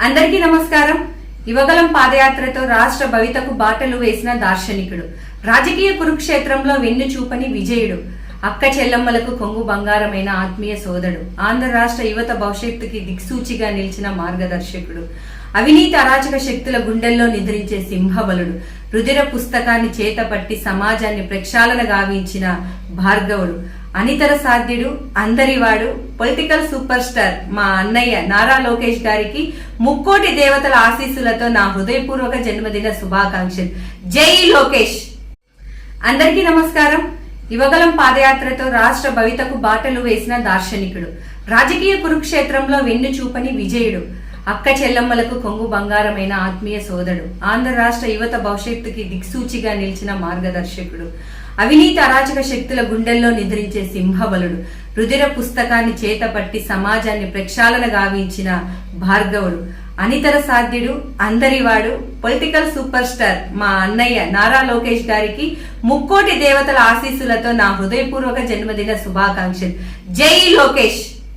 అందరికీ నమస్కారం. యువగలం పాదయాత్రతో రాష్ట్ర భవితకు బాటలు వేసిన దార్శనికుడు, రాజకీయ కురుక్షేత్రంలో వెన్ను చూపని విజయుడు, అక్క చెల్లమ్మలకు కొంగు బంగారమైన ఆత్మీయ సోదరుడు, ఆంధ్ర రాష్ట్ర యువత భవిష్యత్తుకి దిక్సూచిగా నిలిచిన మార్గదర్శకుడు, అవినీతి అరాచక శక్తుల గుండెల్లో నిద్రించే సింహబలుడు, రుధిర పుస్తకాన్ని చేతపట్టి సమాజాన్ని ప్రక్షాళన గావించిన భార్గవుడు, అనితర సాధ్యుడు, అందరివాడు, పొలిటికల్ సూపర్ స్టార్ మా అన్నయ్య నారా లోకేష్ గారికి ముక్కోటి దేవతల ఆశీస్సులతో నా హృదయపూర్వక జన్మదిన శుభాకాంక్షలు. జై లోకేష్. అందరికీ నమస్కారం. యువగలం పాదయాత్రతో రాష్ట్ర భవితకు బాటలు వేసిన దార్శనికుడు, రాజకీయ కురుక్షేత్రంలో వెన్ను చూపని విజయుడు, అక్క చెల్లమ్మలకు కొంగు బంగారమైన ఆత్మీయ సోదరుడు, ఆంధ్ర రాష్ట్ర యువత భవిష్యత్తుకి దిక్సూచిగా నిలిచిన మార్గదర్శకుడు, అవినీతి అరాచక శక్తుల గుండెల్లో నిద్రించే సింహబలుడు, రుధిర పుస్తకాన్ని చేతపట్టి సమాజాన్ని ప్రక్షాళన గావించిన భార్గవుడు, అనితర సాధ్యుడు, అందరివాడు, పొలిటికల్ సూపర్ స్టార్ మా అన్నయ్య నారా లోకేష్ గారికి ముక్కోటి దేవతల ఆశీస్సులతో నా హృదయపూర్వక జన్మదిన శుభాకాంక్షలు. జై లోకేష్.